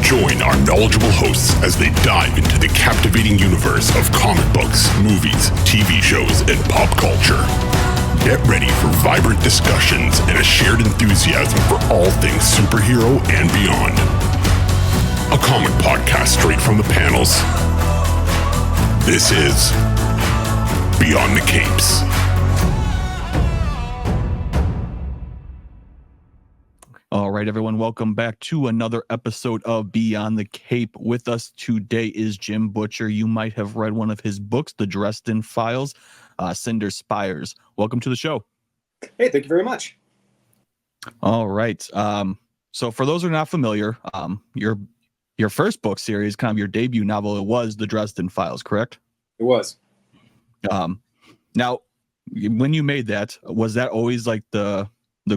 Join our knowledgeable hosts as they dive into the captivating universe of comic books, movies, TV shows, and pop culture. Get ready for vibrant discussions and a shared enthusiasm for all things superhero and beyond. A comic podcast straight from the panels. This is Beyond the Capes. All right, everyone, welcome back to another episode of Beyond the Cape. With us today is Jim Butcher. You might have read one of his books, The Dresden Files, Cinder Spires. Welcome to the show. Hey, thank you very much. All right. So for those who are not familiar, your first book series, kind of your debut novel, it was The Dresden Files, correct? It was. Now, when you made that, was that always like the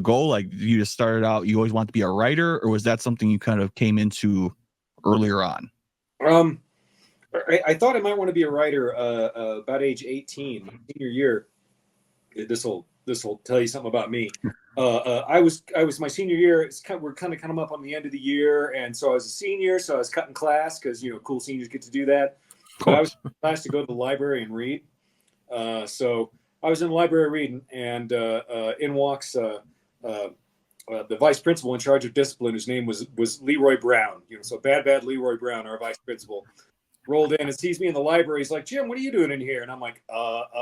goal? Like you just started out, you always want to be a writer, or was that something you kind of came into earlier on? I thought I might want to be a writer about age 18, senior year. This will tell you something about me. I was my senior year. We're kind of up on the end of the year, and so I was a senior, so I was cutting class because cool seniors get to do that. But I was in class to go to the library and read. So I was in the library reading, and in walks the vice principal in charge of discipline, whose name was Leroy Brown. So bad Leroy Brown, our vice principal, rolled in and sees me in the library. He's like, "Jim, what are you doing in here?" And I'm like,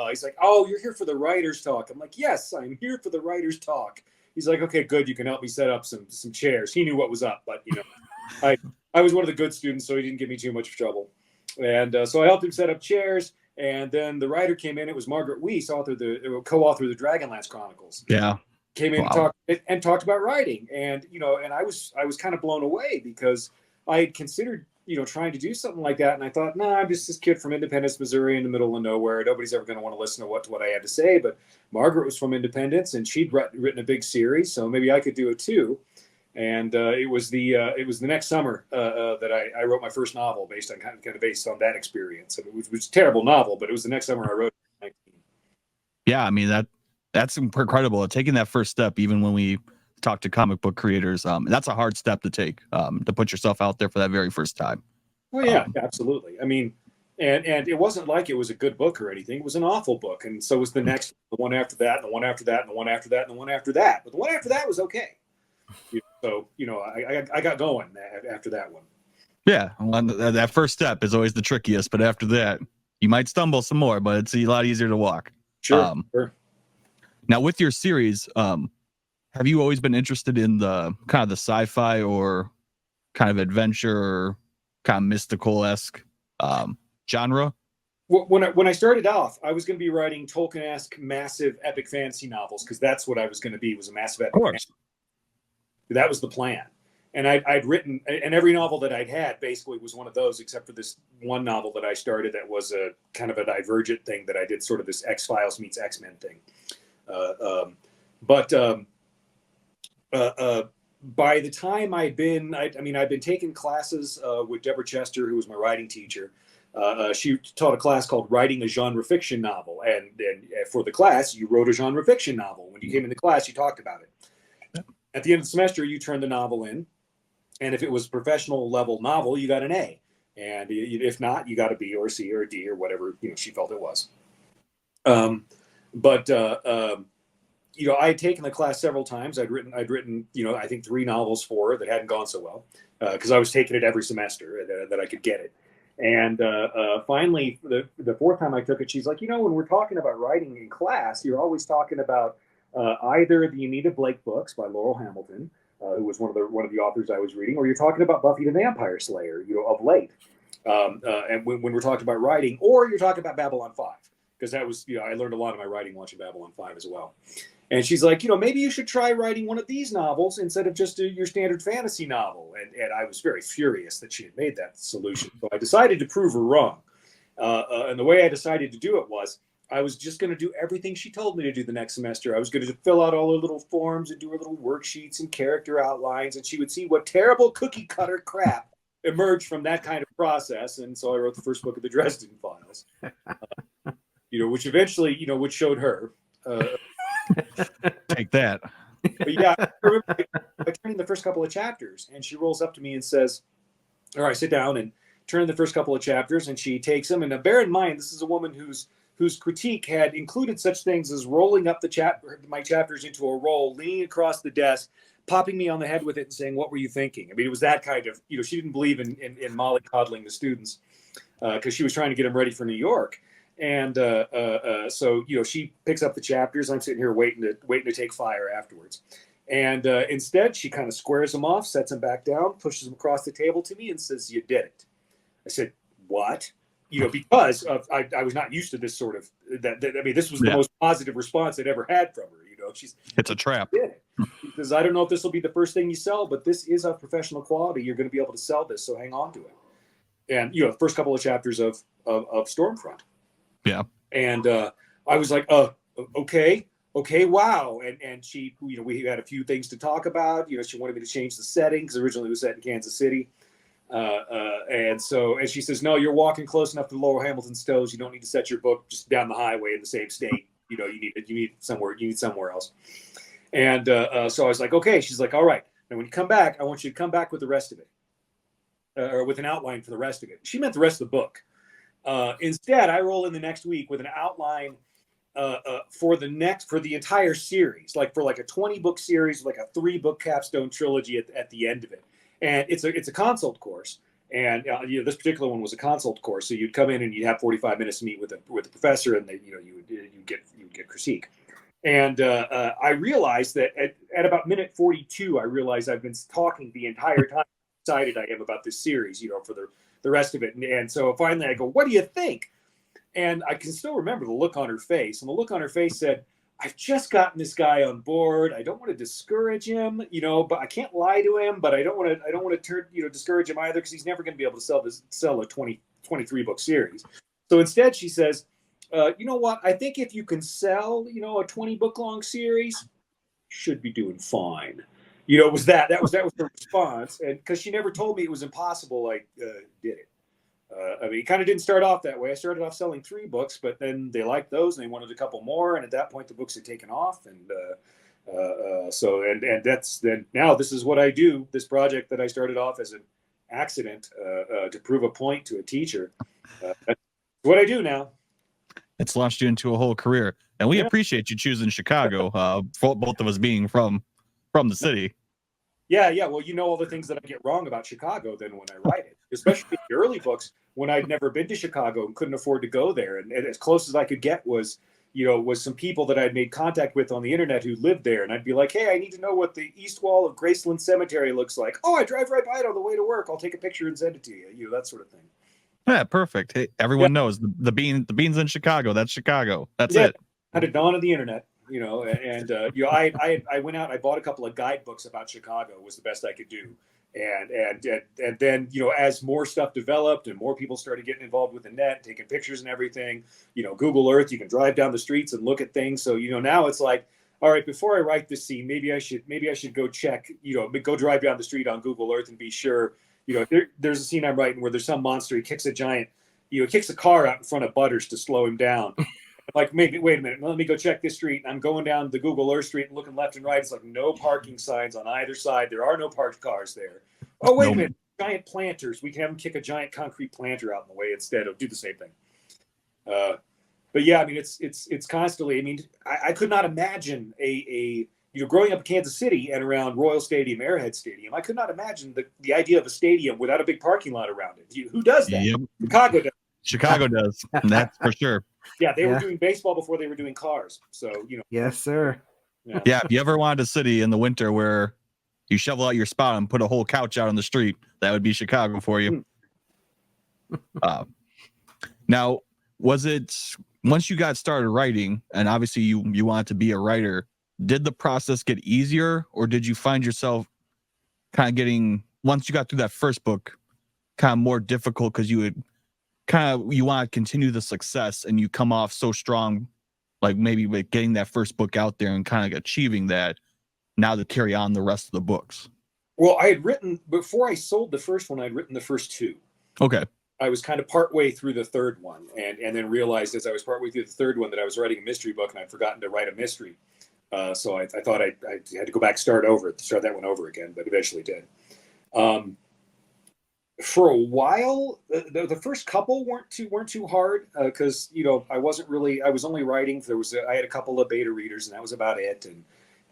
he's like, "Oh, you're here for the writer's talk." I'm like, "Yes, I'm here for the writer's talk." He's like, "Okay, good. You can help me set up some chairs." He knew what was up, but I was one of the good students, so he didn't give me too much trouble. And so I helped him set up chairs. And then the writer came in. It was Margaret Weiss, co-author of the Dragonlance Chronicles. Yeah, came in and talked about writing, and and I was kind of blown away because I had considered trying to do something like that, and I thought, nah, I'm just this kid from Independence, Missouri, in the middle of nowhere. Nobody's ever going to want to listen to what I had to say. But Margaret was from Independence, and she'd written a big series, so maybe I could do it too. And it was the next summer that I wrote my first novel based on kind of based on that experience. And it was a terrible novel, but it was the next summer I wrote it. Yeah, I mean that's incredible. Taking that first step, even when we talk to comic book creators, that's a hard step to take, to put yourself out there for that very first time. Oh yeah, absolutely. I mean, and it wasn't like it was a good book or anything. It was an awful book, and so was the next, the one after that, and the one after that, and the one after that, and the one after that. But the one after that was okay. So I got going after that one. Yeah, that first step is always the trickiest, but after that, you might stumble some more, but it's a lot easier to walk. Sure. Now, with your series, have you always been interested in the kind of the sci-fi or kind of adventure or kind of mystical-esque genre? When I started off, I was going to be writing Tolkien-esque massive epic fantasy novels because that's what I was going to be, was a massive epic fantasy. That was the plan. And I'd written, and every novel that I'd had basically was one of those, except for this one novel that I started that was a kind of a divergent thing that I did, sort of this X-Files meets X-Men thing. But by the time I'd been taking classes with Deborah Chester, who was my writing teacher. She taught a class called Writing a Genre Fiction Novel. And for the class, you wrote a genre fiction novel. When you came into class, you talked about it. At the end of the semester, you turned the novel in. And if it was a professional level novel, you got an A. And if not, you got a B or a C or a D or whatever she felt it was. I had taken the class several times. I'd written I think 3 novels for her that hadn't gone so well because I was taking it every semester that I could get it. And finally, the 4th time I took it, she's like, when we're talking about writing in class, you're always talking about either the Anita Blake books by Laurel Hamilton, who was one of the authors I was reading, or you're talking about Buffy the Vampire Slayer, of late. And when we're talking about writing, or you're talking about Babylon 5, because that was, I learned a lot of my writing watching Babylon 5 as well. And she's like, maybe you should try writing one of these novels instead of just your standard fantasy novel. And I was very furious that she had made that solution. So I decided to prove her wrong. And the way I decided to do it was, I was just going to do everything she told me to do the next semester. I was going to fill out all her little forms and do her little worksheets and character outlines. And she would see what terrible cookie cutter crap emerged from that kind of process. And so I wrote the first book of the Dresden Files, which eventually, which showed her. Take that. But yeah, I remember I turning the first couple of chapters, and she rolls up to me and says, or I sit down and turn the first couple of chapters, and she takes them. And now bear in mind, this is a woman whose critique had included such things as rolling up my chapters into a roll, leaning across the desk, popping me on the head with it and saying, "What were you thinking?" I mean, it was that kind of, she didn't believe in mollycoddling the students because she was trying to get them ready for New York. And so, she picks up the chapters. I'm sitting here waiting to take fire afterwards. And instead, she kind of squares them off, sets them back down, pushes them across the table to me and says, "You did it." I said, "What?" Because I was not used to this sort of this was the most positive response I'd ever had from her. It's a trap. Because I don't know if this will be the first thing you sell, but this is of professional quality. You're going to be able to sell this, so hang on to it. And the first couple of chapters of Stormfront. Yeah. And I was like, okay, wow. And she, we had a few things to talk about. She wanted me to change the setting because originally it was set in Kansas City. And she says, "No, you're walking close enough to Lower Hamilton Stoves. You don't need to set your book just down the highway in the same state. You need somewhere else." And so I was like, "Okay." She's like, "All right. Now when you come back, I want you to come back with the rest of it, or with an outline for the rest of it." She meant the rest of the book. Instead, I roll in the next week with an outline for the entire series, like for like a 20-book series, like a 3-book capstone trilogy at the end of it. And it's a consult course, and this particular one was a consult course. So you'd come in and you'd have 45 minutes to meet with the professor, and you would get critique. And I realized that at about minute 42, I realized I've been talking the entire time how excited I am about this series, for the rest of it. And so finally I go, "What do you think?" And I can still remember the look on her face, and the look on her face said, "I've just gotten this guy on board. I don't want to discourage him, but I can't lie to him, but I don't want to discourage him either because he's never going to be able to sell a 23-book series." So instead she says, "You know what? I think if you can sell, a 20-book long series, you should be doing fine." That was her response. And because she never told me it was impossible, I did it. It kind of didn't start off that way. I started off selling 3 books, but then they liked those and they wanted a couple more. And at that point, the books had taken off. And now this is what I do. This project that I started off as an accident to prove a point to a teacher. That's what I do now. It's launched you into a whole career, and we appreciate you choosing Chicago. For both of us being from the city. Yeah. Well, all the things that I get wrong about Chicago then when I write it, especially the early books when I'd never been to Chicago and couldn't afford to go there. And as close as I could get was some people that I'd made contact with on the internet who lived there. And I'd be like, "Hey, I need to know what the east wall of Graceland Cemetery looks like." "Oh, I drive right by it on the way to work. I'll take a picture and send it to you." That sort of thing. Yeah, perfect. Hey, everyone knows the beans in Chicago. That's Chicago. That's it. Had a dawn of the internet. I went out. I bought a couple of guidebooks about Chicago. Was the best I could do, and then as more stuff developed and more people started getting involved with the net, taking pictures and everything. Google Earth. You can drive down the streets and look at things. So now it's like, all right, before I write this scene, maybe I should go check. Go drive down the street on Google Earth and be sure. There's a scene I'm writing where there's some monster. He kicks a giant. Kicks a car out in front of Butters to slow him down. Like, maybe, wait a minute, let me go check this street. And I'm going down the Google Earth street and looking left and right. It's like no parking signs on either side. There are no parked cars there. Oh, wait a minute, giant planters. We can have them kick a giant concrete planter out in the way instead of do the same thing. But yeah, it's constantly. I could not imagine growing up in Kansas City and around Royal Stadium, Arrowhead Stadium. I could not imagine the idea of a stadium without a big parking lot around it. Who does that? Yep. Chicago does. Chicago does. That's for sure. Yeah, they were doing baseball before they were doing cars. So, Yes, sir. Yeah, if you ever wanted a city in the winter where you shovel out your spot and put a whole couch out on the street, that would be Chicago for you. Now, was it once you got started writing, and obviously you wanted to be a writer, did the process get easier, or did you find yourself kind of getting, once you got through that first book, kind of more difficult because you want to continue the success and you come off so strong, like maybe with getting that first book out there and kind of achieving that, now to carry on the rest of the books? Well, I had written, before I sold the first one, I'd written the first 2. Okay. I was kind of partway through the third one and then realized as I was partway through the third one that I was writing a mystery book and I'd forgotten to write a mystery. So I thought I had to go back, start that one over again, but eventually did. For a while, the first couple weren't too hard because I was only writing. I had a couple of beta readers and that was about it,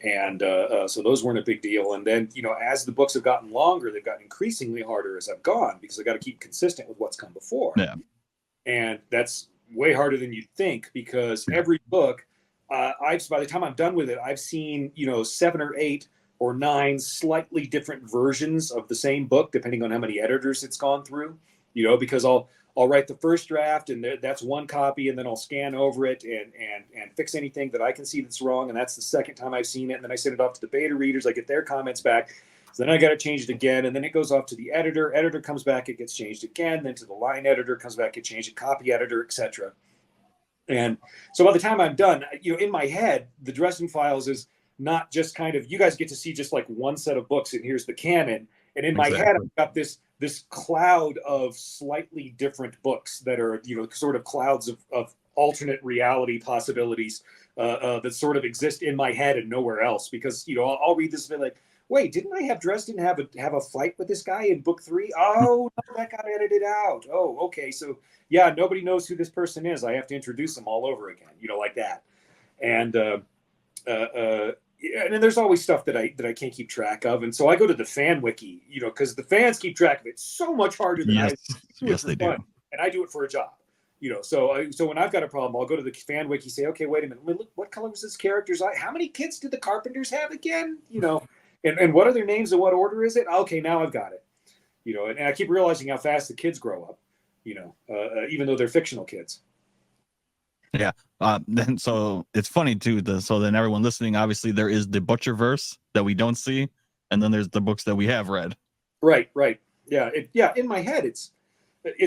and so those weren't a big deal. And then as the books have gotten longer, they've gotten increasingly harder as I've gone because I got to keep consistent with what's come before. Yeah. And that's way harder than you'd think because every book, by the time I'm done with it, I've seen 7 or 8 or 9 slightly different versions of the same book, depending on how many editors it's gone through. Because I'll write the first draft, and that's one copy, and then I'll scan over it and fix anything that I can see that's wrong, and that's the second time I've seen it. And then I send it off to the beta readers. I get their comments back. So then I got to change it again, and then it goes off to the editor. Editor comes back, it gets changed again. Then to the line editor, comes back, it changed. Copy editor, etc. And so by the time I'm done, in my head, the Dresden Files is not just kind of, you guys get to see just like one set of books and here's the canon. And in my head, I've got this cloud of slightly different books that are, sort of clouds of alternate reality possibilities that sort of exist in my head and nowhere else. Because, I'll read this and be like, wait, didn't I have Dresden have a fight with this guy in book 3? Oh, no, that got edited out. Oh, okay. So yeah, nobody knows who this person is. I have to introduce them all over again, like that. And and then there's always stuff that I can't keep track of, and so I go to the fan wiki, because the fans keep track of it so much harder than I do. Yes, they do, and I do it for a job, So when I've got a problem, I'll go to the fan wiki, say, okay, wait a minute, look, what color was this character's eye? How many kids did the Carpenters have again? And what are their names and what order is it? Okay, now I've got it. And I keep realizing how fast the kids grow up, even though they're fictional kids. Yeah. Then so it's funny too. So then everyone listening, obviously there is the Butcherverse that we don't see, and then there's the books that we have read. Right. Yeah. In my head, it's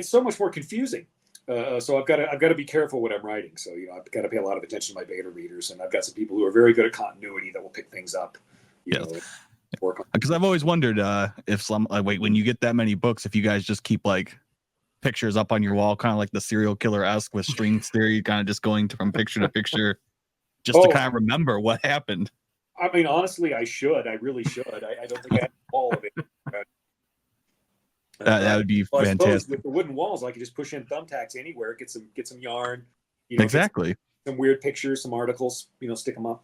so much more confusing. So I've got to be careful what I'm writing. So I've got to pay a lot of attention to my beta readers, and I've got some people who are very good at continuity that will pick things up. Because I've always wondered if when you get that many books, if you guys just keep like pictures up on your wall, kind of like the serial killer-esque with string theory, kind of just going from picture to picture, just to kind of remember what happened. I mean, honestly, I should. I really should. I don't think I have all of it. That would be fantastic. With the wooden walls, I could just push in thumbtacks anywhere, get some yarn, exactly, some weird pictures, some articles, stick them up.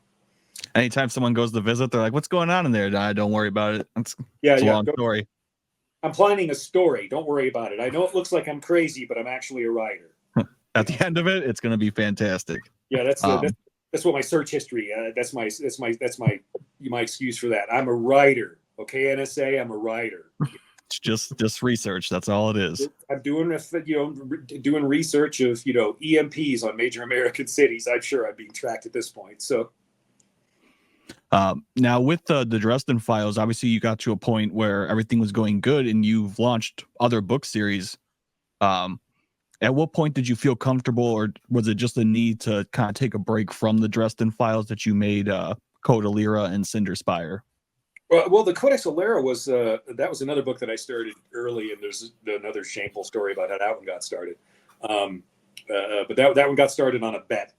Anytime someone goes to visit, they're like, "What's going on in there?" Don't worry about it. It's a long story. I'm planning a story. Don't worry about it. I know it looks like I'm crazy, but I'm actually a writer. At the end of it, it's going to be fantastic. Yeah, that's what my search history. That's my excuse for that. I'm a writer. Okay, NSA. I'm a writer. It's just research. That's all it is. I'm doing doing research of EMPs on major American cities. I'm sure I'm being tracked at this point. So. Now with the Dresden Files, obviously you got to a point where everything was going good and you've launched other book series. At what point did you feel comfortable, or was it just a need to kind of take a break from the Dresden Files that you made Code Alera and Cinder Spire? Well, the Codex Alera was that was another book that I started early, and there's another shameful story about how that one got started. But that one got started on a bet,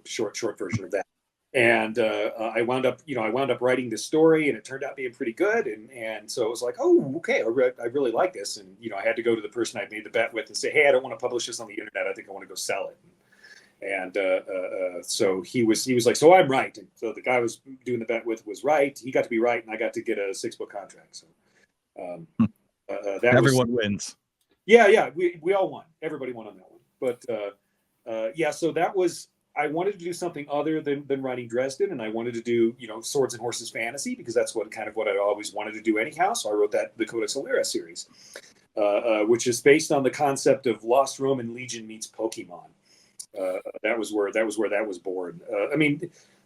short version of that. And I wound up writing this story, and it turned out being pretty good. And so it was like, oh, okay, I really like this. And I had to go to the person I made the bet with and say, hey, I don't want to publish this on the internet. I think I want to go sell it. And so he was like, so I'm right. And so the guy I was doing the bet with was right. He got to be right, and I got to get a 6-book contract. So everyone wins. Yeah, we all won. Everybody won on that one. But so that was. I wanted to do something other than writing Dresden, and I wanted to do, Swords and Horses fantasy, because that's what I always wanted to do anyhow. So I wrote the Codex Alera series, which is based on the concept of Lost Roman Legion meets Pokemon. That was where that was born. I mean,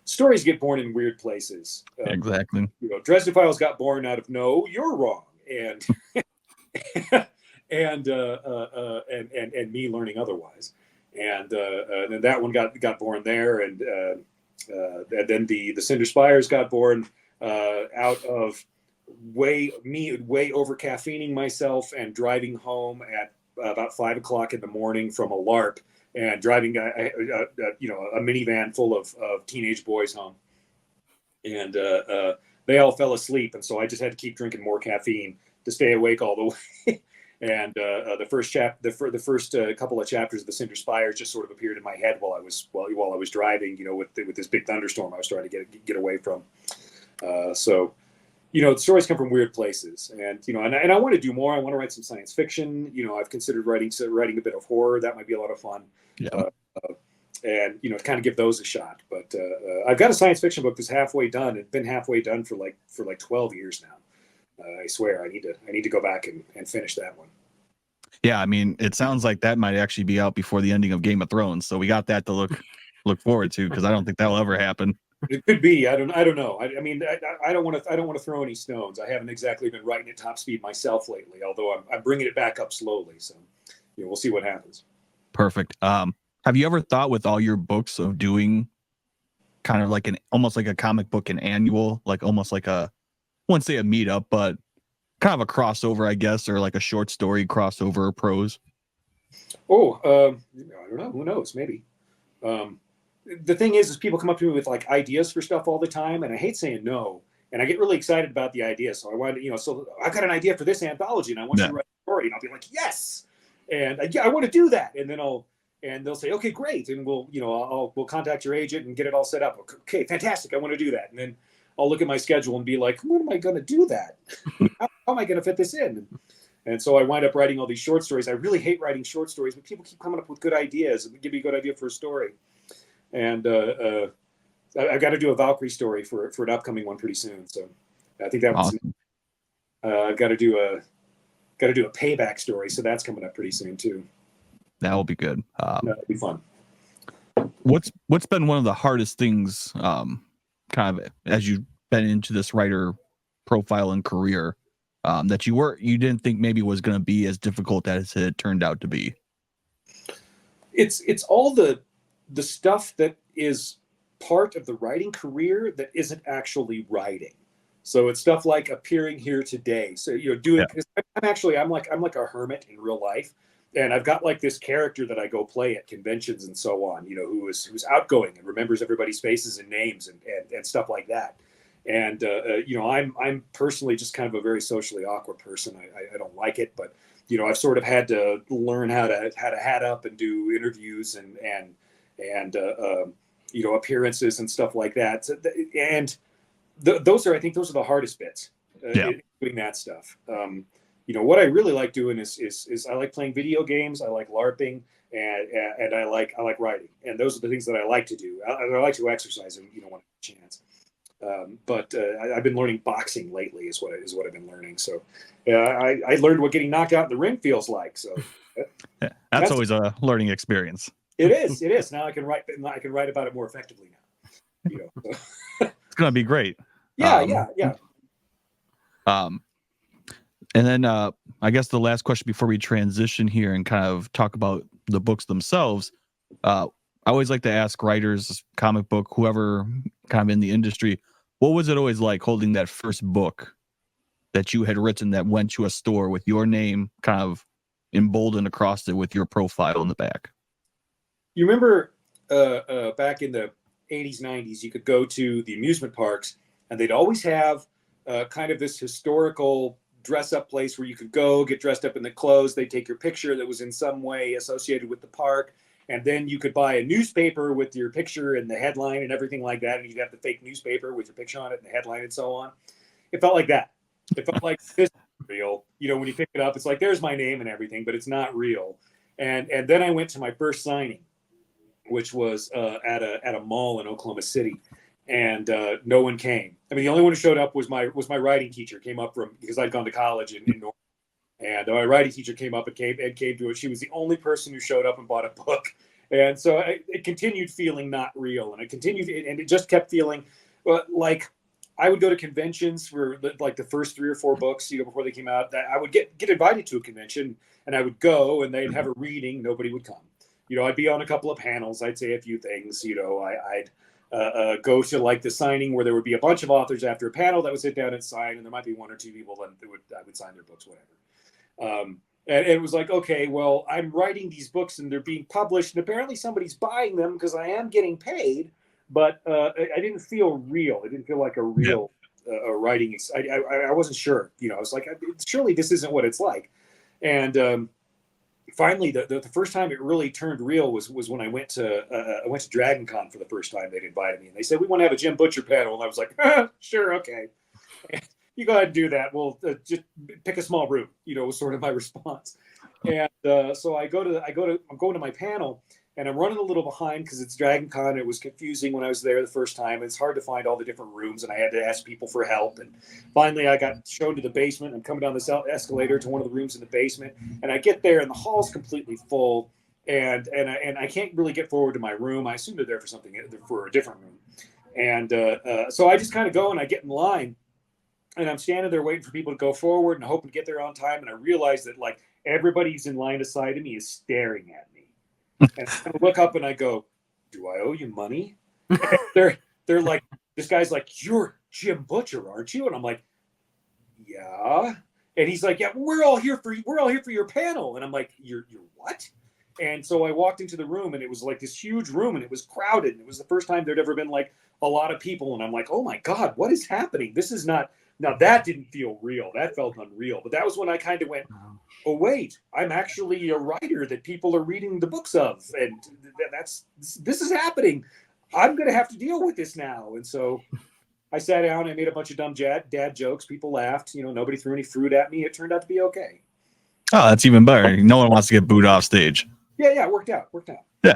stories get born in weird places. Exactly. Dresden Files got born out of no, you're wrong, and and me learning otherwise. And then that one got born there, and then the Cinder Spires got born out of way over caffeining myself and driving home at about 5 o'clock in the morning from a LARP, and driving a minivan full of teenage boys home, and they all fell asleep, and so I just had to keep drinking more caffeine to stay awake all the way. And the first couple of chapters of the Cinder Spires just sort of appeared in my head while I was driving, with this big thunderstorm I was trying to get away from. So the stories come from weird places, and and I want to do more. I want to write some science fiction. I've considered writing a bit of horror. That might be a lot of fun. Yeah. And kind of give those a shot. But I've got a science fiction book that's halfway done. It's been halfway done for like 12 years now. I swear I need to go back and finish that one. Yeah, I mean, it sounds like that might actually be out before the ending of Game of Thrones, so we got that to look forward to, because I don't think that'll ever happen. It could be. I don't know. I mean, I don't want to throw any stones. I haven't exactly been writing at top speed myself lately, although I'm bringing it back up slowly. So we'll see what happens. Perfect. Have you ever thought with all your books of doing kind of like almost like a comic book, an annual, like almost like I wouldn't say a meetup, but kind of a crossover, I guess, or like a short story crossover prose? Oh, I don't know. Who knows? Maybe. The thing is people come up to me with like ideas for stuff all the time, and I hate saying no. And I get really excited about the idea. So I wanted, so I've got an idea for this anthology, and I want you to write a story. And I'll be like, yes. And I want to do that. And then they'll say, okay, great. And we'll contact your agent and get it all set up. Okay, fantastic. I want to do that. And then I'll look at my schedule and be like, when am I going to do that? How am I going to fit this in? And so I wind up writing all these short stories. I really hate writing short stories, but people keep coming up with good ideas and give me a good idea for a story. And I've got to do a Valkyrie story for an upcoming one pretty soon. So I think that one's awesome. I've got to do a Payback story. So that's coming up pretty soon too. That will be good. That'll be fun. What's been one of the hardest things, kind of as you've been into this writer profile and career, that you didn't think maybe was going to be as difficult as it turned out to be? It's all the stuff that is part of the writing career that isn't actually writing. So it's stuff like appearing here today. So doing. Yeah. I'm like a hermit in real life. And I've got like this character that I go play at conventions and so on, who's outgoing and remembers everybody's faces and names and stuff like that. And, I'm personally just kind of a very socially awkward person. I don't like it, but, I've sort of had to learn how to hat up and do interviews and appearances and stuff like that. So, those are the hardest bits, doing that stuff. What I really like doing is I like playing video games. I like LARPing, and I like writing, and those are the things that I like to do. I like to exercise, and when I have a chance. But I've been learning boxing lately. Is what I've been learning. So I learned what getting knocked out in the ring feels like. So that's always a learning experience. It is. Now I can write about it more effectively now. It's gonna be great. Yeah. And then I guess the last question before we transition here and kind of talk about the books themselves, I always like to ask writers, comic book, whoever kind of in the industry, what was it always like holding that first book that you had written that went to a store with your name kind of emboldened across it with your profile in the back? You remember back in the 80s, 90s, you could go to the amusement parks and they'd always have kind of this historical dress up place where you could go get dressed up in the clothes. They'd take your picture that was in some way associated with the park. And then you could buy a newspaper with your picture and the headline and everything like that. And you'd have the fake newspaper with your picture on it and the headline and so on. It felt like that. It felt like this is real. When you pick it up, it's like, there's my name and everything, but it's not real. And then I went to my first signing, which was at a mall in Oklahoma City. And no one came. I mean, the only one who showed up was my writing teacher. Came up because I'd gone to college in North. And my writing teacher came up and came to it. She was the only person who showed up and bought a book. And so it continued feeling not real. And it just kept feeling like I would go to conventions for like the first 3 or 4 books, before they came out. That I would get invited to a convention and I would go and they'd have a reading. Nobody would come. I'd be on a couple of panels. I'd say a few things. I'd go to like the signing where there would be a bunch of authors after a panel that would sit down and sign, and there might be 1 or 2 people that I would sign their books, whatever. And it was like, okay, well, I'm writing these books and they're being published, and apparently somebody's buying them because I am getting paid, but I didn't feel real. It didn't feel like a real writing. I wasn't sure. I was like, surely this isn't what it's like. And finally, the first time it really turned real was when I went to Dragon Con for the first time. They'd invited me, and they said, we want to have a Jim Butcher panel. And I was like, sure, okay. You go ahead and do that. We'll just pick a small room, was sort of my response. And so I'm going to my panel, and I'm running a little behind because it's Dragon Con. It was confusing when I was there the first time. It's hard to find all the different rooms, and I had to ask people for help. And finally, I got shown to the basement. I'm coming down this escalator to one of the rooms in the basement, and I get there, and the hall's completely full, and I can't really get forward to my room. I assume they're there for a different room, and so I just kind of go and I get in line. And I'm standing there waiting for people to go forward and hoping to get there on time. And I realize that like everybody's in line aside of me is staring at me. And I look up and I go, do I owe you money? And they're like, this guy's like, you're Jim Butcher, aren't you? And I'm like, yeah. And he's like, yeah, we're all here for your panel. And I'm like, you're what? And so I walked into the room, and it was like this huge room, and it was crowded. And it was the first time there'd ever been like a lot of people. And I'm like, oh my God, what is happening? This is not. Now, that didn't feel real. That felt unreal. But that was when I kind of went, oh, wait, I'm actually a writer that people are reading the books of. And this is happening. I'm going to have to deal with this now. And so I sat down. I made a bunch of dumb dad jokes. People laughed. Nobody threw any fruit at me. It turned out to be okay. Oh, that's even better. No one wants to get booed off stage. Yeah, it worked out. Yeah.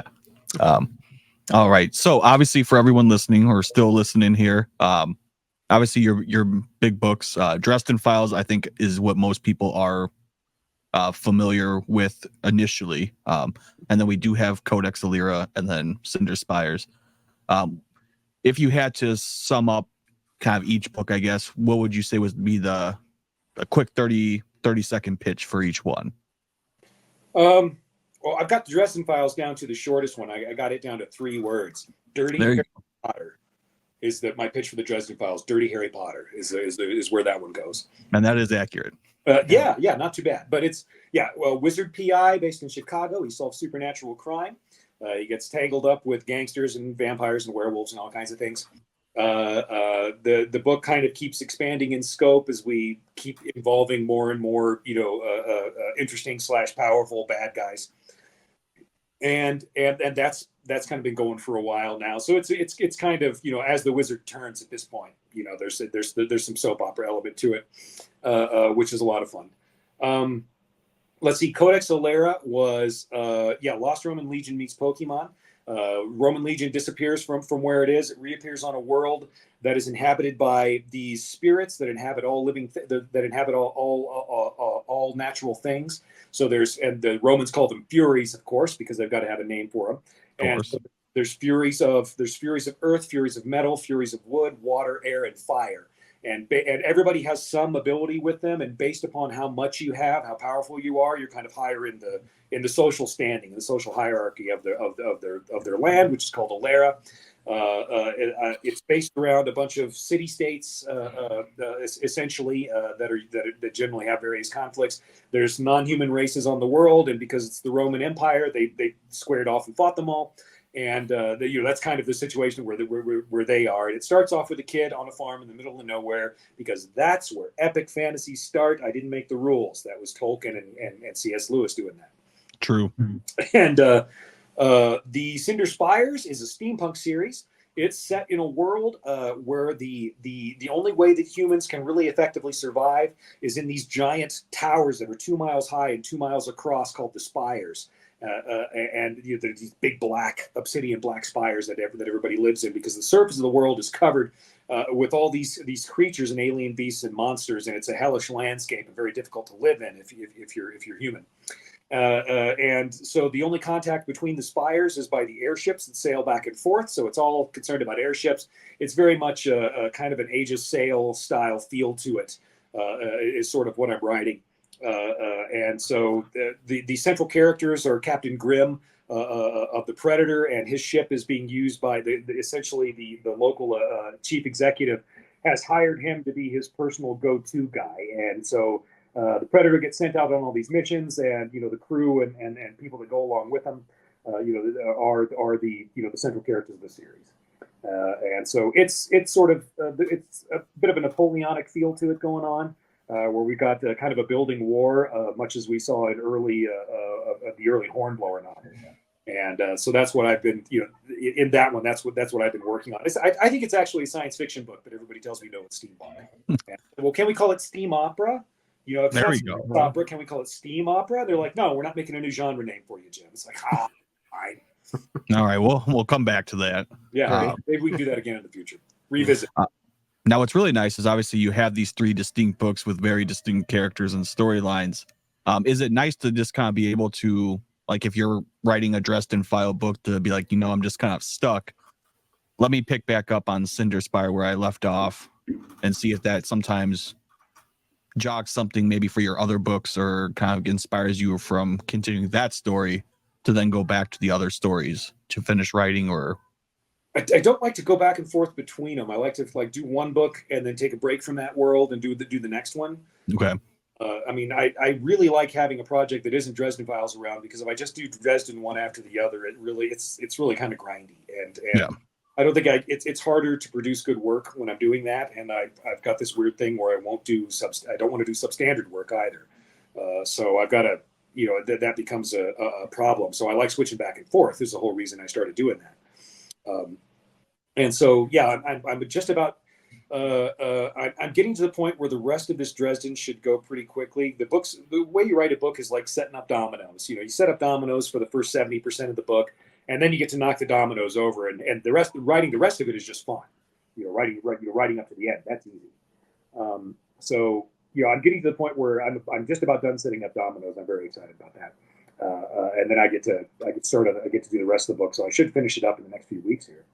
All right. So obviously for everyone listening or still listening here, obviously your big books, Dresden Files, I think is what most people are familiar with initially. And then we do have Codex Alera and then Cinder Spires. If you had to sum up kind of each book, I guess, what would you say would be a quick 30-second pitch for each one? Well, I've got the Dresden Files down to the shortest one. I got it down to 3 words. Dirty Harry Potter is my pitch for the Dresden Files. Dirty Harry Potter is where that one goes. And that is accurate. Yeah, not too bad. But it's, wizard PI based in Chicago. He solves supernatural crime. He gets tangled up with gangsters and vampires and werewolves and all kinds of things. The book kind of keeps expanding in scope as we keep involving more and more, interesting / powerful bad guys. And that's kind of been going for a while now. So it's kind of, as the wizard turns at this point, there's some soap opera element to it, which is a lot of fun. Let's see. Codex Alera was, Lost Roman Legion meets Pokemon. Roman Legion disappears from where it is. It reappears on a world that is inhabited by these spirits that inhabit all living, that inhabit all natural things. So and the Romans call them Furies, of course, because they've got to have a name for them. And so there's Furies of earth, Furies of metal, Furies of wood, water, air, and fire. And everybody has some ability with them, and based upon how much you have, how powerful you are, you're kind of higher in the social standing, in the social hierarchy of their land, which is called Alera. It's based around a bunch of city-states, essentially, that generally have various conflicts. There's non-human races on the world, and because it's the Roman Empire, they squared off and fought them all. And that's kind of the situation where they are. And it starts off with a kid on a farm in the middle of nowhere, because that's where epic fantasies start. I didn't make the rules. That was Tolkien and C.S. Lewis doing that. True. And the Cinder Spires is a steampunk series. It's set in a world where the only way that humans can really effectively survive is in these giant towers that are 2 miles high and 2 miles across, called the Spires. And there's these big black obsidian black spires that everybody lives in, because the surface of the world is covered with all these creatures and alien beasts and monsters, and it's a hellish landscape and very difficult to live in if you're human. And so the only contact between the spires is by the airships that sail back and forth. So it's all concerned about airships. It's very much a kind of an Age of Sail style feel to it, is sort of what I'm writing. And so the central characters are Captain Grimm of the Predator, and his ship is being used by essentially the local chief executive has hired him to be his personal go-to guy. And so the Predator gets sent out on all these missions, and the crew and people that go along with him, are the central characters of the series. And so it's sort of it's a bit of a Napoleonic feel to it going on. where we got kind of a building war, much as we saw in the early Hornblower novel. And so that's what I've been, in that one. That's what I've been working on. I think it's actually a science fiction book, but everybody tells me no, it's steampunk. Well, can we call it steam opera? If There it's we not go. opera, can we call it steam opera? They're like, no, we're not making a new genre name for you, Jim. It's like, fine. All right, we'll come back to that. Yeah, maybe we can do that again in the future. Revisit. Now, what's really nice is obviously you have these 3 distinct books with very distinct characters and storylines. Is it nice to just kind of be able to, like, if you're writing a Dresden File book, to be like, I'm just kind of stuck. Let me pick back up on Cinderspire where I left off and see if that sometimes jogs something maybe for your other books, or kind of inspires you from continuing that story to then go back to the other stories to finish writing. Or I don't like to go back and forth between them. I like to do one book and then take a break from that world and do the next one. Okay. I really like having a project that isn't Dresden Files around, because if I just do Dresden one after the other, it's really kind of grindy. And yeah. I don't think it's harder to produce good work when I'm doing that. And I've got this weird thing where I don't want to do substandard work either. So I've got to, that becomes a problem. So I like switching back and forth. There's the whole reason I started doing that. And so, yeah, I'm just about, I'm getting to the point where the rest of this Dresden should go pretty quickly. The way you write a book is like setting up dominoes. You set up dominoes for the first 70% of the book, and then you get to knock the dominoes over, and writing the rest of it is just fun. Writing up to the end, that's easy. So I'm getting to the point where I'm just about done setting up dominoes. I'm very excited about that. And then I get to do the rest of the book. So I should finish it up in the next few weeks here.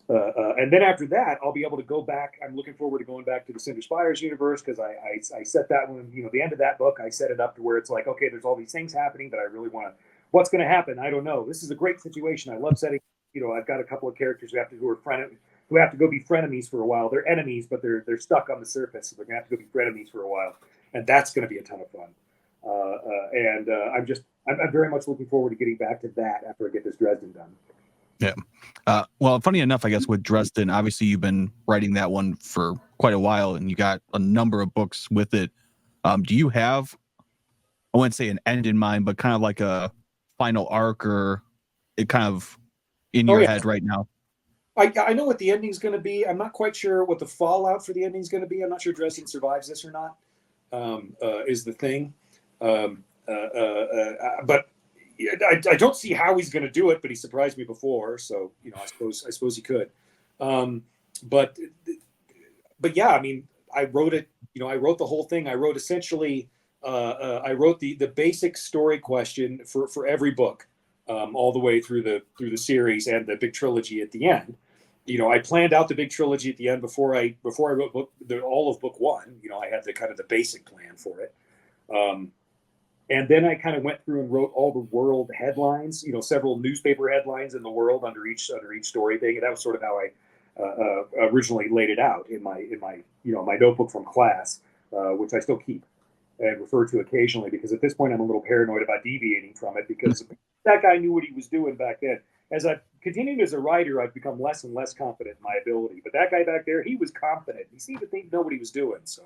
And then after that, I'll be able to go back. I'm looking forward to going back to the Cinder Spires universe, because I set that one, the end of that book, I set it up to where it's like, okay, there's all these things happening, but I really want to, what's going to happen? I don't know. This is a great situation. I love setting, I've got a couple of characters who have to go be frenemies for a while. They're enemies, but they're stuck on the surface. So they're going to have to go be frenemies for a while. And that's going to be a ton of fun. I'm very much looking forward to getting back to that after I get this Dresden done. Yeah. Well, funny enough, I guess with Dresden, obviously you've been writing that one for quite a while, and you got a number of books with it. Do you have, I wouldn't say an end in mind, but kind of like a final arc, or it kind of in your head right now? I know what the ending's going to be. I'm not quite sure what the fallout for the ending's going to be. I'm not sure Dresden survives this or not, is the thing. But I don't see how he's going to do it, but he surprised me before. So, I suppose he could. But yeah, I mean, I wrote it, I wrote the whole thing. I wrote essentially, I wrote the basic story question for every book, all the way through the series and the big trilogy at the end. I planned out the big trilogy at the end before I wrote all of book one. I had the kind of the basic plan for it. And then I kind of went through and wrote all the world headlines, several newspaper headlines in the world under each story thing. And that was sort of how I originally laid it out in my my notebook from class, which I still keep and refer to occasionally, because at this point I'm a little paranoid about deviating from it, because that guy knew what he was doing back then. As I've continued as a writer, I've become less and less confident in my ability. But that guy back there, he was confident. He seemed to know what he was doing. So,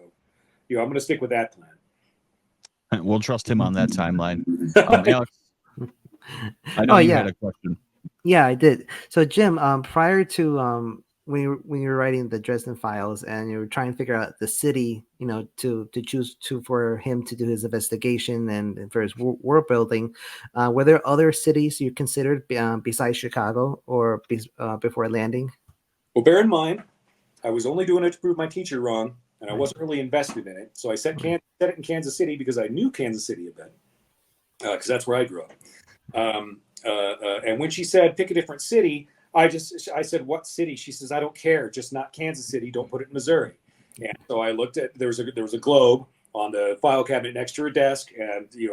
I'm going to stick with that plan. We'll trust him on that timeline. Alex, I know you had a question. Yeah, I did. So, Jim, prior to when you were writing the Dresden Files and you were trying to figure out the city, to choose for him to do his investigation and for his world building, were there other cities you considered besides Chicago or before landing? Well, bear in mind, I was only doing it to prove my teacher wrong, and I wasn't really invested in it. So I set it in Kansas City because I knew Kansas City a bit, because that's where I grew up. And when she said pick a different city, I said, what city? She says, I don't care, just not Kansas City. Don't put it in Missouri. And so I looked at, there was a globe on the file cabinet next to her desk, and the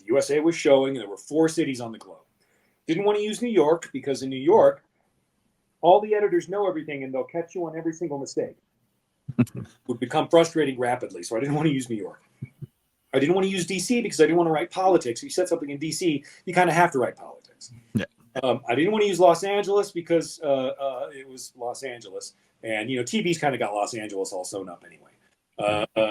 USA was showing, and there were 4 cities on the globe. Didn't want to use New York, because in New York, all the editors know everything and they'll catch you on every single mistake. Would become frustrating rapidly. So I didn't want to use New York. I didn't want to use DC because I didn't want to write politics. If you said something in DC, you kind of have to write politics. Yeah. I didn't want to use Los Angeles because it was Los Angeles, and TV's kind of got Los Angeles all sewn up anyway.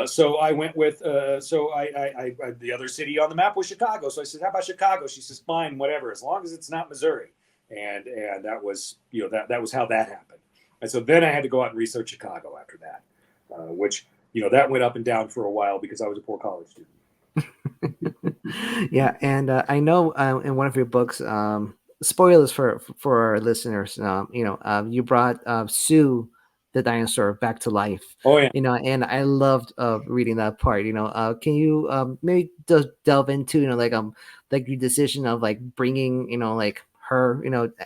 So I went with, the other city on the map was Chicago. So I said, how about Chicago? She says, fine, whatever, as long as it's not Missouri. And that was, that was how that happened. And so then I had to go out and research Chicago after that, which, that went up and down for a while because I was a poor college student. Yeah, and I know in one of your books, spoilers for our listeners, you brought Sue the dinosaur back to life. Oh yeah. And I loved reading that part. Can you maybe just delve into like your decision of like bringing like her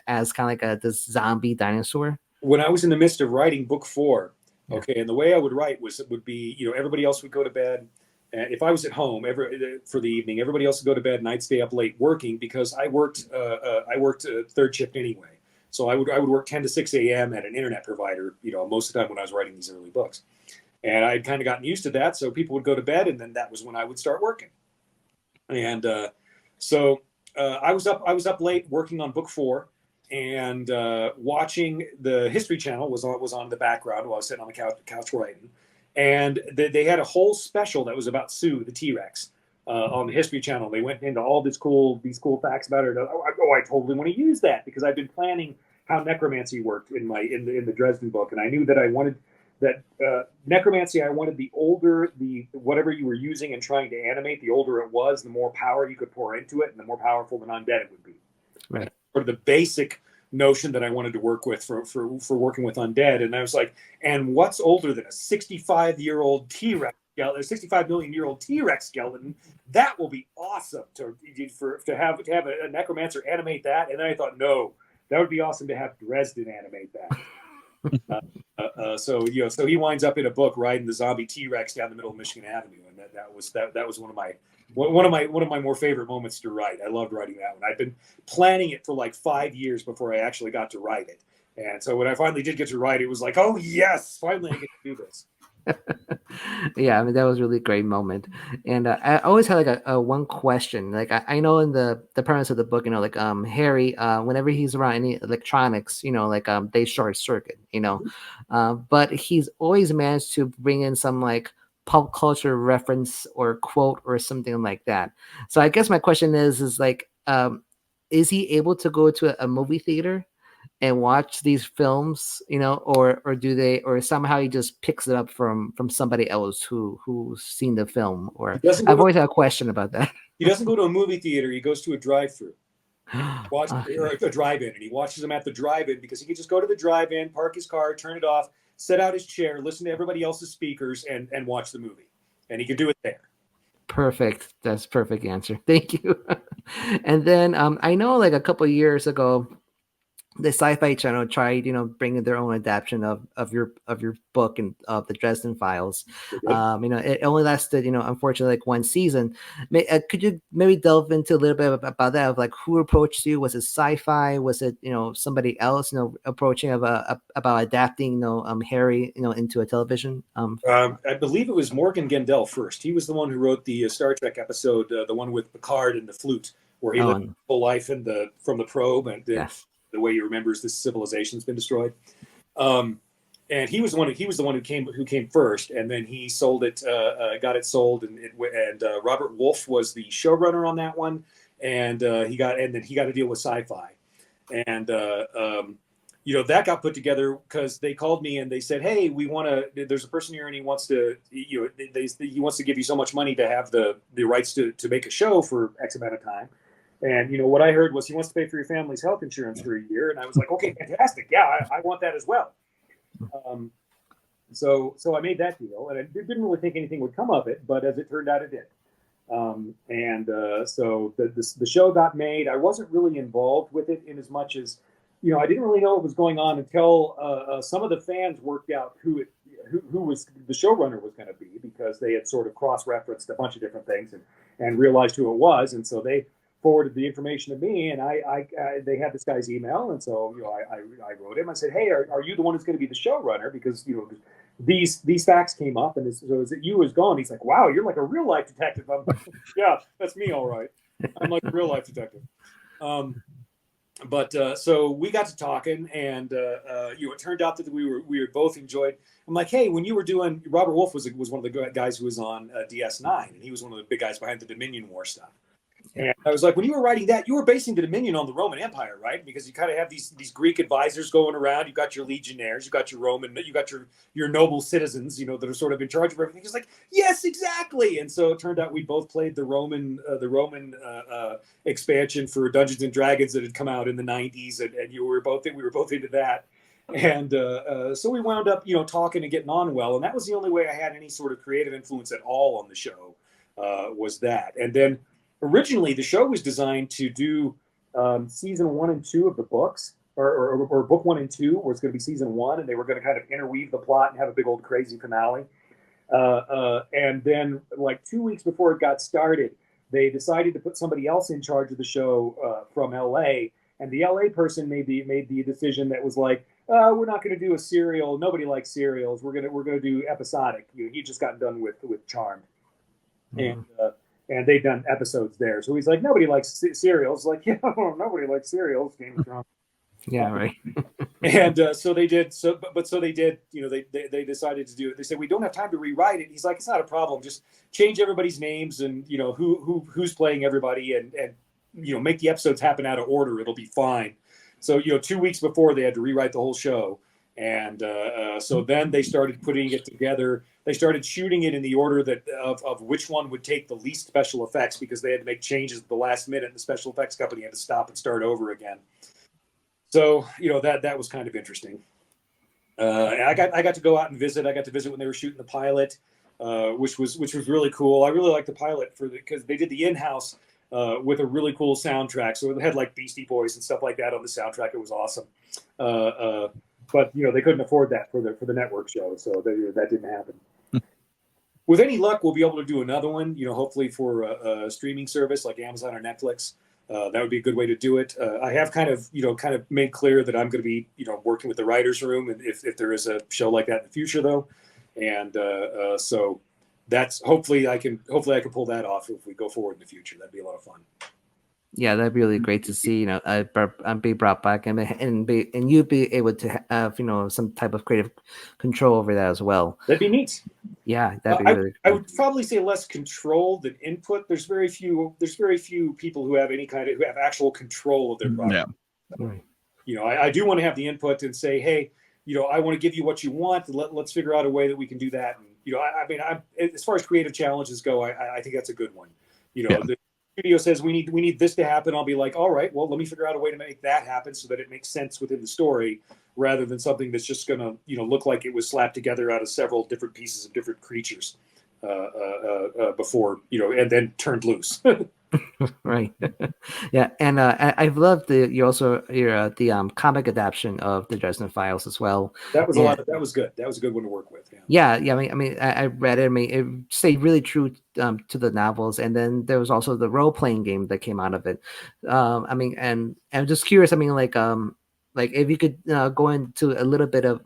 as kind of like this zombie dinosaur? When I was in the midst of writing book 4, okay, and the way I would write would be, everybody else would go to bed. And if I was at home for the evening, everybody else would go to bed, and I'd stay up late working because I worked third shift anyway. So I would work 10 to 6 a.m. at an internet provider, most of the time when I was writing these early books. And I'd kind of gotten used to that. So people would go to bed, and then that was when I would start working. And so I was up late working on book 4, and watching the History Channel was on in the background while I was sitting on the couch writing. And they had a whole special that was about Sue, the T-Rex, on the History Channel. They went into all these cool facts about her. I totally want to use that because I've been planning how necromancy worked in the Dresden book, and I knew that I wanted that necromancy. I wanted the older whatever you were using and trying to animate, the older it was, the more power you could pour into it, and the more powerful the undead it would be. Right. Sort of the basic notion that I wanted to work with for working with undead. And I was like, and what's older than a 65-year-old T-Rex skeleton, a 65 million year old T-Rex skeleton? That will be awesome to have a necromancer animate that. And then I thought, no, that would be awesome to have Dresden animate that. So he winds up in a book riding the zombie T-Rex down the middle of Michigan Avenue, and that was one of my more favorite moments to write. I loved writing that one. I'd been planning it for like 5 years before I actually got to write it, and so when I finally did get to write it, it was like, oh yes, finally I get to do this. Yeah, I mean that was a really great moment, and I always had like a one question. Like I know in the premise of the book, Harry, whenever he's around any electronics, they short circuit, but he's always managed to bring in some like pop culture reference or quote or something like that. So I guess my question is like, is he able to go to a movie theater and watch these films, or somehow he just picks it up from somebody else who's seen the film? Or I've always had a question about that. He doesn't go to a movie theater. He goes to a drive-through. Or a drive-in, and he watches them at the drive-in because he can just go to the drive-in, park his car, turn it off, set out his chair, listen to everybody else's speakers, and watch the movie. And he can do it there. Perfect. That's perfect answer. Thank you. And then I know like a couple of years ago, the Sci-Fi Channel tried, bringing their own adaptation of your book and of the Dresden Files. It only lasted, unfortunately, like one season. Could you maybe delve into a little bit about that? Of like who approached you? Was it Sci-Fi? Was it somebody else approaching about adapting Harry into a television? I believe it was Morgan Gendel first. He was the one who wrote the Star Trek episode, the one with Picard and the flute, where he lived full life from the probe and. Yes. The way he remembers this civilization's been destroyed, and he was the one who came first, and then he sold it, got it sold, and Robert Wolf was the showrunner on that one, and he got to deal with Sci-Fi, and that got put together because they called me and they said, hey, there's a person here and he wants to he wants to give you so much money to have the rights to make a show for X amount of time. And, what I heard was he wants to pay for your family's health insurance for a year. And I was like, okay, fantastic. Yeah, I want that as well. So I made that deal. And I didn't really think anything would come of it. But as it turned out, it did. So the show got made. I wasn't really involved with it in as much as, I didn't really know what was going on until some of the fans worked out who was the showrunner was going to be, because they had sort of cross-referenced a bunch of different things and realized who it was. And so they forwarded the information to me, and they had this guy's email, and so I wrote him. I said, "Hey, are you the one who's going to be the showrunner? Because these facts came up, and so is it you who's gone?" He's like, "Wow, you're like a real life detective." I'm like, "Yeah, that's me, all right. I'm like a real life detective." but so we got to talking, and it turned out that we were both enjoyed. I'm like, hey, when you were doing Robert Wolf was one of the guys who was on DS9, and he was one of the big guys behind the Dominion War stuff. And I was like, when you were writing that, you were basing the Dominion on the Roman Empire, right? Because you kind of have these Greek advisors going around. You've got your legionnaires, you've got your Roman, you got your noble citizens, that are sort of in charge of everything. He's like, yes, exactly. And so it turned out we both played the Roman expansion for Dungeons and Dragons that had come out in the '90s, and we were both into that. And so we wound up, talking and getting on well. And that was the only way I had any sort of creative influence at all on the show, was that. And then originally, the show was designed to do season 1 and 2 of the books, or book 1 and 2, where it's going to be season 1, and they were going to kind of interweave the plot and have a big old crazy finale. And then, like 2 weeks before it got started, they decided to put somebody else in charge of the show from LA, and the LA person made the decision that was like, we're not going to do a serial. Nobody likes serials. We're gonna do episodic. He just got done with Charmed, and they've done episodes there. So he's like, nobody likes serials. Like, yeah, nobody likes serials. Game of Thrones. Yeah, right. And so they did. They decided to do it. They said, we don't have time to rewrite it. He's like, it's not a problem. Just change everybody's names and who's playing everybody, and make the episodes happen out of order. It'll be fine. So 2 weeks before, they had to rewrite the whole show. And so then they started putting it together. They started shooting it in the order that of which one would take the least special effects, because they had to make changes at the last minute, and the special effects company had to stop and start over again. So that was kind of interesting. I got to go out and visit. I got to visit when they were shooting the pilot, which was really cool. I really liked the pilot because they did the in-house with a really cool soundtrack. So it had like Beastie Boys and stuff like that on the soundtrack. It was awesome. But they couldn't afford that for the network show, so that didn't happen. With any luck, we'll be able to do another one. Hopefully for a streaming service like Amazon or Netflix. That would be a good way to do it. I have kind of made clear that I'm going to be working with the writers' room, and if there is a show like that in the future, though, and so that's hopefully I can pull that off if we go forward in the future. That'd be a lot of fun. Yeah, that'd be really great to see. Be brought back and you be able to have some type of creative control over that as well. That'd be neat. Yeah, that'd be really. I would probably say less control than input. There's very few people who have actual control of their project. Yeah. Right. I do want to have the input and say, hey, I want to give you what you want. Let's figure out a way that we can do that. And as far as creative challenges go, I think that's a good one. The studio says we need this to happen. I'll be like, all right, well, let me figure out a way to make that happen so that it makes sense within the story, rather than something that's just going to look like it was slapped together out of several different pieces of different creatures before and then turned loose. Right. Yeah, and I've loved the comic adaptation of the Dresden Files as well. That was that was good. That was a good one to work with. Yeah. I read it. It stayed really true to the novels, and then there was also the role playing game that came out of it. And I'm just curious. Like if you could go into a little bit of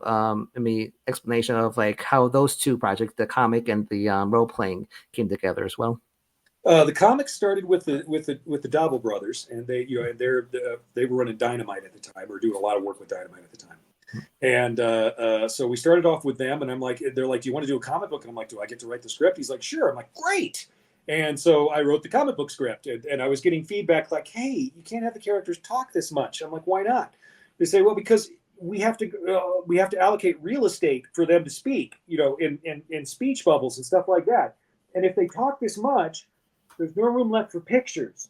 explanation of like how those two projects, the comic and the role playing, came together as well. The comics started with the Dabo brothers, and they they were running Dynamite at the time, or doing a lot of work with Dynamite at the time. And so we started off with them, and they're like, do you want to do a comic book? And I'm like, do I get to write the script? He's like, sure. I'm like, great. And so I wrote the comic book script, and I was getting feedback like, hey, you can't have the characters talk this much. I'm like, why not? They say, well, because we have to allocate real estate for them to speak, in speech bubbles and stuff like that. And if they talk this much, there's no room left for pictures.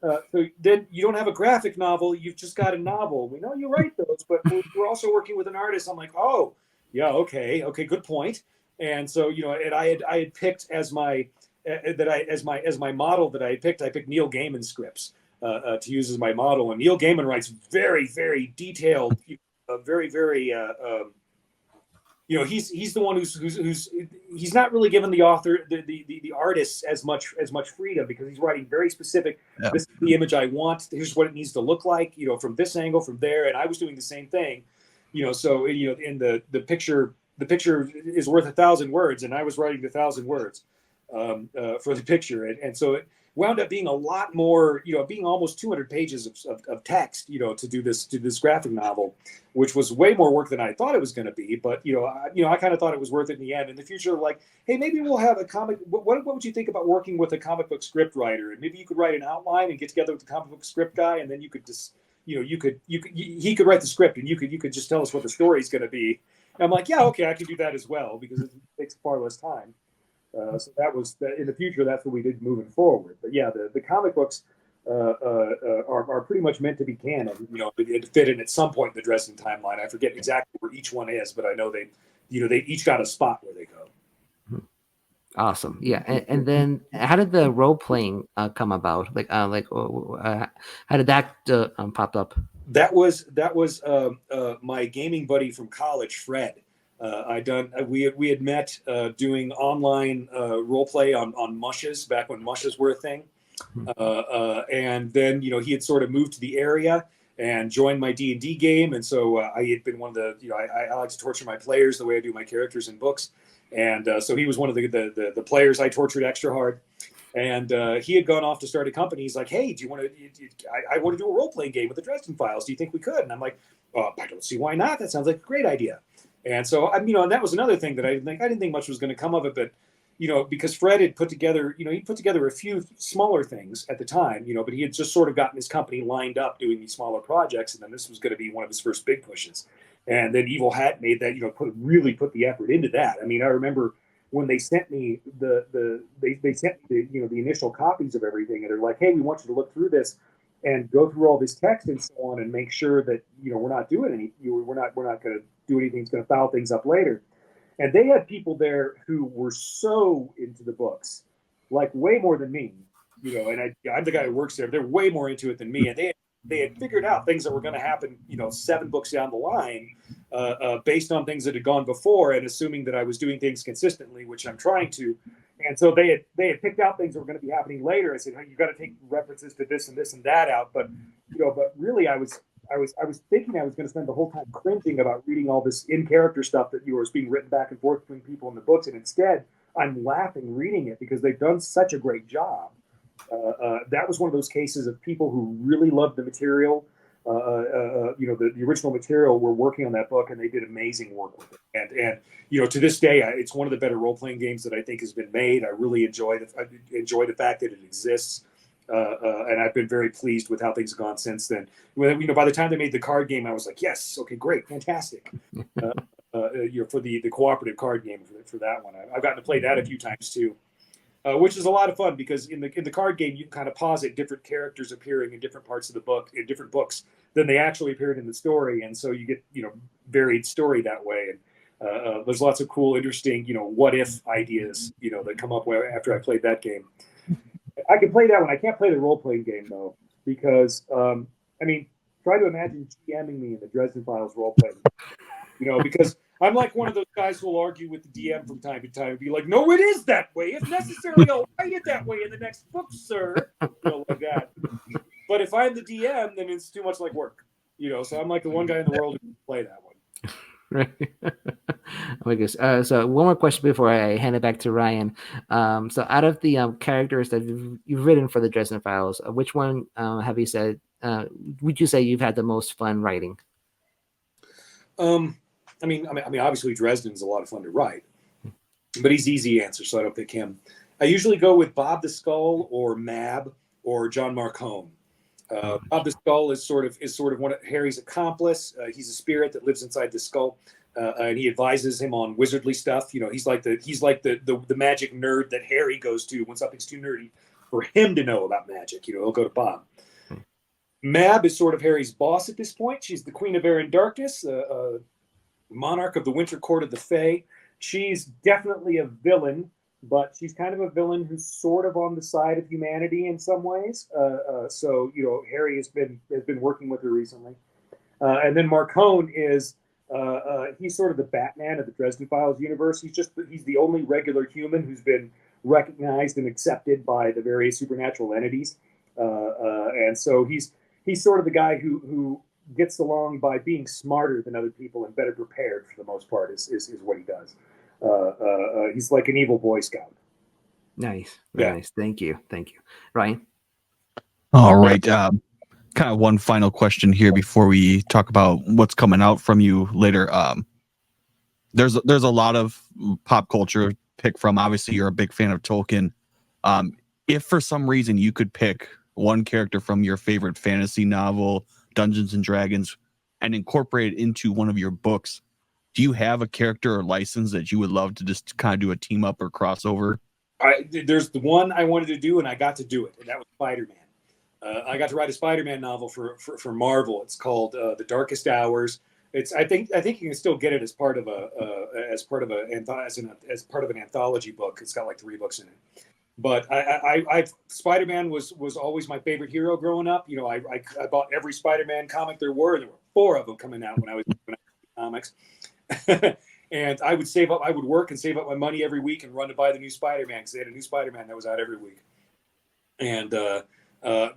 So then you don't have a graphic novel. You've just got a novel. We know you write those, but we're also working with an artist. I'm like, oh, yeah, okay, good point. And so and I had picked as my model that I picked Neil Gaiman scripts to use as my model. And Neil Gaiman writes very, very detailed, very, very. He's the one who's he's not really given the author the artists as much freedom, because he's writing very specific. Yeah. This is the image I want. Here's what it needs to look like. From this angle, from there. And I was doing the same thing. So in the picture is worth 1,000 words, and I was writing the 1,000 words for the picture, and so wound up being a lot more, being almost 200 pages of text, to do this graphic novel, which was way more work than I thought it was going to be. But I kind of thought it was worth it in the end. In the future, like, hey, maybe we'll have a comic. What would you think about working with a comic book script writer? And maybe you could write an outline and get together with the comic book script guy, and then you could just, he could write the script, and you could just tell us what the story is going to be. And I'm like, yeah, okay, I could do that as well, because it takes far less time. So that was in the future. That's what we did moving forward. But yeah, the comic books are pretty much meant to be canon. It fit in at some point in the Dresden timeline. I forget exactly where each one is, but I know they each got a spot where they go. Awesome. Yeah. And then how did the role playing come about? How did that pop up? That was my gaming buddy from college, Fred. We had met doing online role play on Mushes back when Mushes were a thing, and then he had sort of moved to the area and joined my D&D game, and so I had been one of the I like to torture my players the way I do my characters in books, and so he was one of the players I tortured extra hard. And he had gone off to start a company. He's like, hey, do you want to? I want to do a role playing game with the Dresden Files. Do you think we could? And I'm like, I don't see why not. That sounds like a great idea. And so and that was another thing that I didn't think much was going to come of it, but because Fred had put together a few smaller things at the time, but he had just sort of gotten his company lined up doing these smaller projects, and then this was going to be one of his first big pushes. And then Evil Hat made that, really put the effort into that. I mean, I remember when they sent me the initial copies of everything, and they're like, hey, we want you to look through this and go through all this text and so on, and make sure that we're not doing we're not going to do anything that's going to foul things up later. And they had people there who were so into the books, like way more than me, and I'm the guy who works there. They're way more into it than me, and they had figured out things that were going to happen, 7 books down the line, based on things that had gone before, and assuming that I was doing things consistently, which I'm trying to. And so they had picked out things that were going to be happening later. I said, hey, you got to take references to this and that out. But but really, I was thinking I was going to spend the whole time cringing about reading all this in character stuff that was being written back and forth between people in the books, and instead I'm laughing reading it because they've done such a great job. That was one of those cases of people who really loved the material, the original material, were working on that book, and they did amazing work with it. And to this day, it's one of the better role playing games that I think has been made. I really enjoy the fact that it exists, and I've been very pleased with how things have gone since then. By the time they made the card game, I was like, yes, okay, great, fantastic. For the cooperative card game for that one, I've gotten to play that a few times too. Which is a lot of fun because in the card game you can kind of posit different characters appearing in different parts of the book in different books than they actually appeared in the story, and so you get varied story that way. And there's lots of cool, interesting what if ideas that come up after I played that game. I can play that one. I can't play the role playing game though because try to imagine GMing me in the Dresden Files role playing. Because I'm like one of those guys who will argue with the DM from time to time and be like, no, it is that way. If necessary, I'll write it that way in the next book, sir. Like that. But if I'm the DM, then it's too much like work. So I'm like the one guy in the world who can play that one. Right. So one more question before I hand it back to Ryan. So out of the characters that you've written for the Dresden Files, which one have you said, would you say you've had the most fun writing? Obviously Dresden's a lot of fun to write, but he's easy answer, so I don't pick him. I usually go with Bob the Skull or Mab or John Marcone. Bob the Skull is sort of one of Harry's accomplice. He's a spirit that lives inside the skull, and he advises him on wizardly stuff. He's like the magic nerd that Harry goes to when something's too nerdy for him to know about magic. He'll go to Bob. Mab is sort of Harry's boss at this point. She's the Queen of Air and Darkness, monarch of the Winter Court of the Fae. She's definitely a villain, but she's kind of a villain who's sort of on the side of humanity in some ways. So Harry has been working with her recently. And then Marcone is he's sort of the Batman of the Dresden Files universe. He's the only regular human who's been recognized and accepted by the various supernatural entities. And so he's sort of the guy who gets along by being smarter than other people and better prepared for the most part is what he does. He's like an evil Boy Scout. Nice. Yeah. Nice. Thank you. Ryan? All right. Kind of one final question here before we talk about what's coming out from you later. There's a lot of pop culture to pick from. Obviously, you're a big fan of Tolkien. If for some reason you could pick one character from your favorite fantasy novel, Dungeons and Dragons, and incorporate it into one of your books, do you have a character or license that you would love to just kind of do a team up or crossover? There's the one I wanted to do, and I got to do it, and that was Spider-Man. I got to write a Spider-Man novel for Marvel. It's called The Darkest Hours. I think you can still get it as part of an anthology book. It's got like 3 books in it. But Spider-Man was always my favorite hero growing up. You know, I bought every Spider-Man comic there were. There were 4 of them coming out when I was reading comics. And I would work and save up my money every week and run to buy the new Spider-Man because they had a new Spider-Man that was out every week. And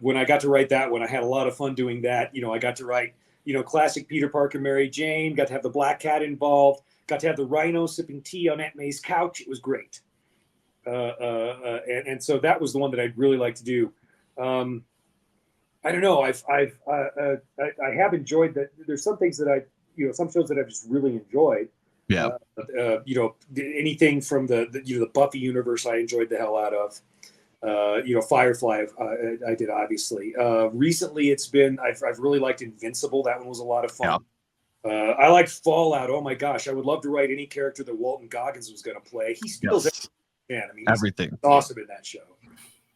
when I got to write that one, I had a lot of fun doing that. You know, I got to write, classic Peter Parker, Mary Jane, got to have the Black Cat involved, got to have the Rhino sipping tea on Aunt May's couch. It was great. And so that was the one that I'd really like to do. I don't know. I have enjoyed that. There's some things that some shows that I've just really enjoyed. Yeah. Anything from the Buffy universe, I enjoyed the hell out of. Firefly, I did obviously. Recently, I've really liked Invincible. That one was a lot of fun. Yeah. I liked Fallout. Oh my gosh, I would love to write any character that Walton Goggins was going to play. He steals everything. I mean, everything. Awesome in that show.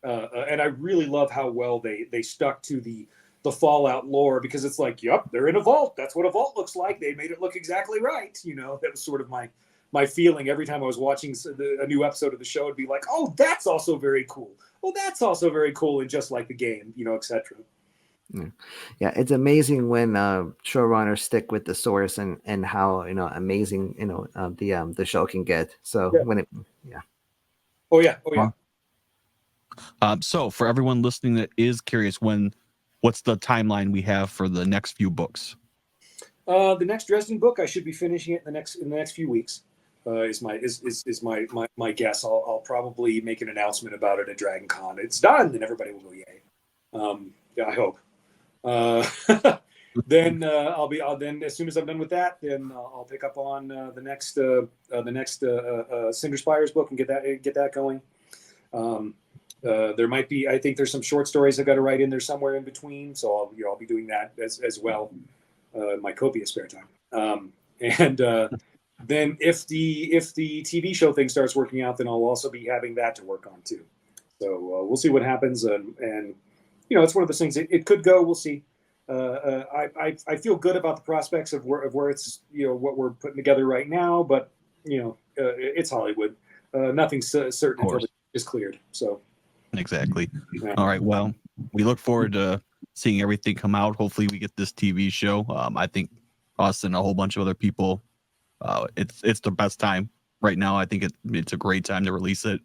And I really love how well they stuck to the Fallout lore, because it's like, yep, they're in a vault. That's what a vault looks like. They made it look exactly right. That was sort of my feeling every time I was watching a new episode of the show. It'd be like, oh, that's also very cool. Oh, that's also very cool, and just like the game, etc. Yeah, it's amazing when showrunners stick with the source and how amazing the show can get. So yeah. Oh yeah. So for everyone listening that is curious, what's the timeline we have for the next few books? The next Dresden book, I should be finishing it in the next few weeks. Is my guess. I'll probably make an announcement about it at Dragon Con. It's done, and everybody will go yay. Yeah, I hope. Then then as soon as I'm done with that, then I'll pick up on the next Cinder Spires book and get that going. There might be, I think there's some short stories I've got to write in there somewhere in between, so I'll be doing that as well, my copious spare time. Then if the TV show thing starts working out, then I'll also be having that to work on too. So we'll see what happens, and it's one of those things. It could go. We'll see. I feel good about the prospects of where it's what we're putting together right now, but it's Hollywood. Nothing's certain until it's cleared. So. Exactly. Yeah. All right. Well, we look forward to seeing everything come out. Hopefully we get this TV show. I think us and a whole bunch of other people, it's the best time right now. I think it's a great time to release it.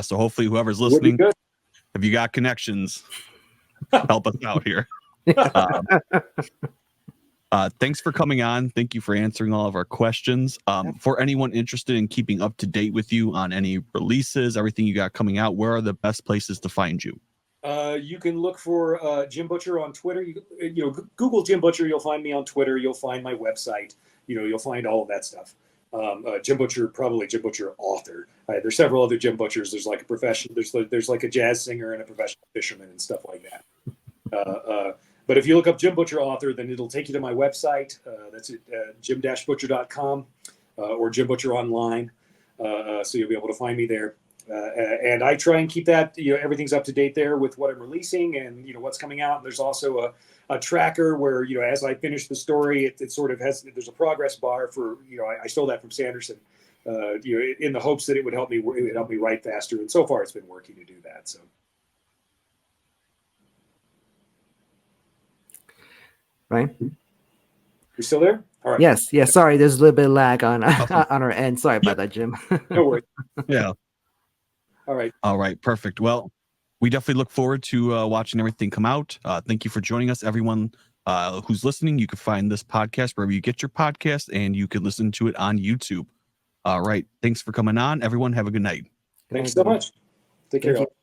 So hopefully whoever's listening, if you got connections, help us out here. Thanks for coming on. Thank you for answering all of our questions. For anyone interested in keeping up to date with you on any releases, everything you got coming out, where are the best places to find you? You can look for Jim Butcher on Twitter. Google Jim Butcher. You'll find me on Twitter. You'll find my website. You'll find all of that stuff. Jim Butcher, probably Jim Butcher author. There's several other Jim Butchers. There's like a professional. There's like a jazz singer and a professional fisherman and stuff like that. But if you look up Jim Butcher author, then it'll take you to my website. That's at jim-butcher.com or Jim Butcher online. So you'll be able to find me there. And I try and keep that, everything's up to date there with what I'm releasing and, what's coming out. And there's also a tracker where, as I finish the story, it sort of there's a progress bar for, I stole that from Sanderson, in the hopes that it would help me write faster. And so far it's been working to do that. So. Right. You still there? All right. Yes. Sorry, there's a little bit of lag on our end. Sorry about that, Jim. No worries. Yeah. All right. Perfect. Well, we definitely look forward to watching everything come out. Thank you for joining us, everyone who's listening. You can find this podcast wherever you get your podcast, and you can listen to it on YouTube. All right. Thanks for coming on, everyone. Have a good night. Thanks so much. Take care. Thank you.